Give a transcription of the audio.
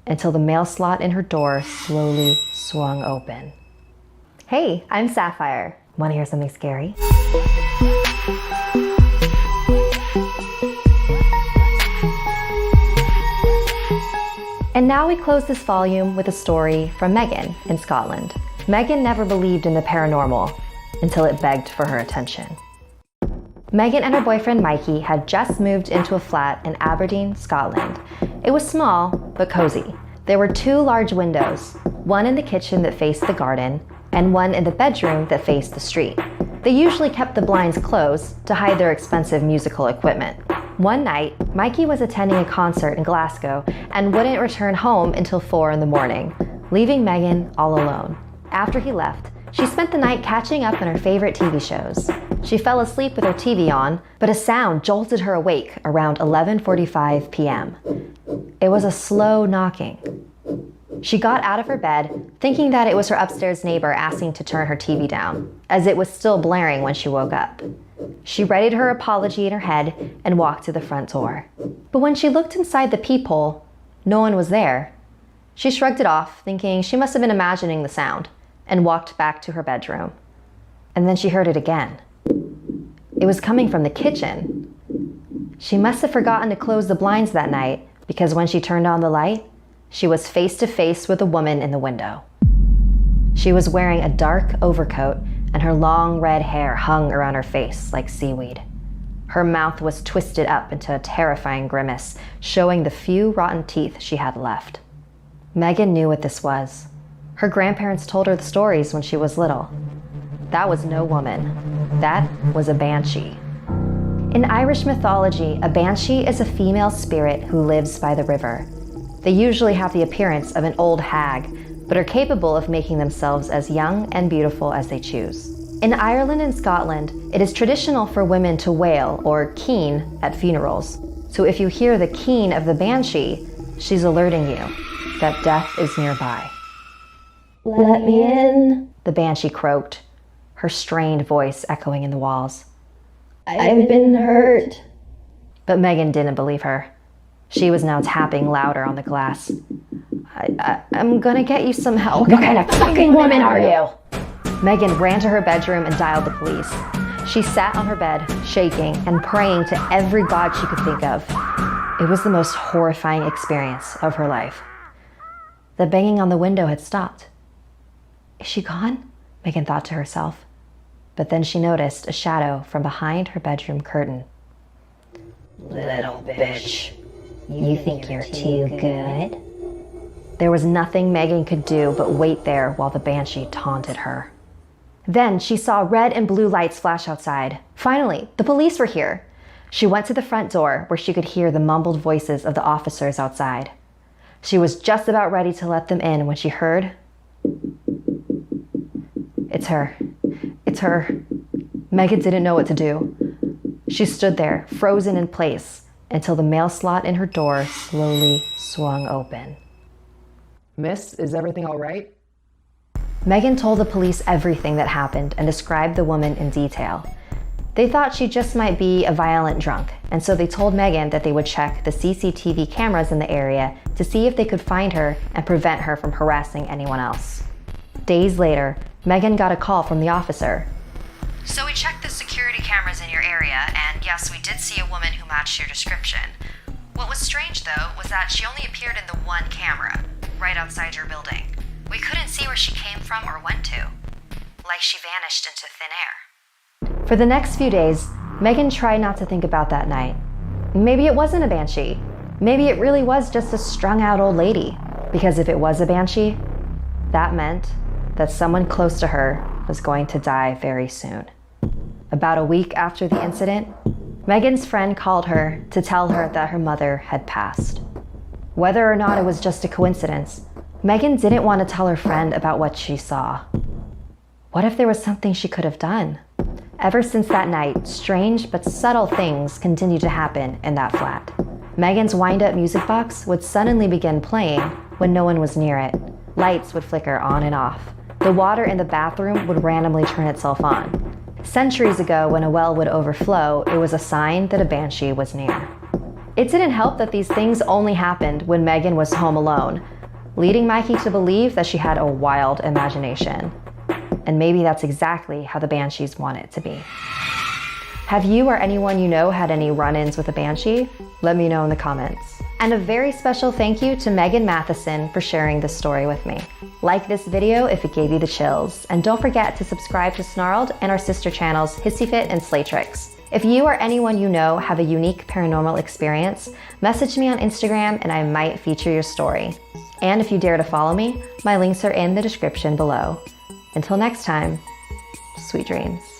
until the mail slot in her door slowly swung open. Hey, I'm Sapphire. Want to hear something scary? And now we close this volume with a story from Megan in Scotland. Megan never believed in the paranormal until it begged for her attention. Megan and her boyfriend Mikey had just moved into a flat in Aberdeen, Scotland. It was small, but cozy. There were 2 large windows, one in the kitchen that faced the garden, and one in the bedroom that faced the street. They usually kept the blinds closed to hide their expensive musical equipment. One night, Mikey was attending a concert in Glasgow and wouldn't return home until 4 in the morning, leaving Megan all alone. After he left, she spent the night catching up on her favorite TV shows. She fell asleep with her TV on, but a sound jolted her awake around 11:45 p.m. It was a slow knocking. She got out of her bed, thinking that it was her upstairs neighbor asking to turn her TV down, as it was still blaring when she woke up. She readied her apology in her head and walked to the front door. But when she looked inside the peephole, no one was there. She shrugged it off, thinking she must have been imagining the sound, and walked back to her bedroom. And then she heard it again. It was coming from the kitchen. She must have forgotten to close the blinds that night, because when she turned on the light, she was face to face with a woman in the window. She was wearing a dark overcoat, and her long red hair hung around her face like seaweed. Her mouth was twisted up into a terrifying grimace, showing the few rotten teeth she had left. Megan knew what this was. Her grandparents told her the stories when she was little. That was no woman. That was a banshee. In Irish mythology, a banshee is a female spirit who lives by the river. They usually have the appearance of an old hag, but are capable of making themselves as young and beautiful as they choose. In Ireland and Scotland, it is traditional for women to wail or keen at funerals. So if you hear the keen of the banshee, she's alerting you that death is nearby. Let me in. The banshee croaked, her strained voice echoing in the walls. I've been hurt. But Megan didn't believe her. She was now tapping louder on the glass. I'm gonna get you some help. What kind of fucking woman are you? Megan ran to her bedroom and dialed the police. She sat on her bed, shaking and praying to every god she could think of. It was the most horrifying experience of her life. The banging on the window had stopped. Is she gone? Megan thought to herself. But then she noticed a shadow from behind her bedroom curtain. Little bitch. You think you're too good? There was nothing Megan could do but wait there while the banshee taunted her. Then she saw red and blue lights flash outside. Finally, the police were here. She went to the front door where she could hear the mumbled voices of the officers outside. She was just about ready to let them in when she heard, "It's her. It's her." Megan didn't know what to do. She stood there, frozen in place, until the mail slot in her door slowly swung open. Miss, is everything all right? Megan told the police everything that happened and described the woman in detail. They thought she just might be a violent drunk, and so they told Megan that they would check the CCTV cameras in the area to see if they could find her and prevent her from harassing anyone else. Days later, Megan got a call from the officer. "So we checked the security cameras in your area, and yes, we did see a woman who matched your description. What was strange, though, was that she only appeared in the one camera, right outside your building. We couldn't see where she came from or went to. Like she vanished into thin air." For the next few days, Megan tried not to think about that night. Maybe it wasn't a banshee. Maybe it really was just a strung-out old lady. Because if it was a banshee, that meant that someone close to her was going to die very soon. About a week after the incident, Megan's friend called her to tell her that her mother had passed. Whether or not it was just a coincidence, Megan didn't want to tell her friend about what she saw. What if there was something she could have done? Ever since that night, strange but subtle things continued to happen in that flat. Megan's wind-up music box would suddenly begin playing when no one was near it. Lights would flicker on and off. The water in the bathroom would randomly turn itself on. Centuries ago, when a well would overflow, it was a sign that a banshee was near. It didn't help that these things only happened when Megan was home alone. leading Mikey to believe that she had a wild imagination. And maybe that's exactly how the banshees want it to be. Have you or anyone you know had any run-ins with a banshee? Let me know in the comments. And a very special thank you to Megan Matheson for sharing this story with me. Like this video if it gave you the chills, and don't forget to subscribe to Snarled and our sister channels Hissyfit and Slaytrix. If you or anyone you know have a unique paranormal experience, message me on Instagram and I might feature your story. And if you dare to follow me, my links are in the description below. Until next time, sweet dreams.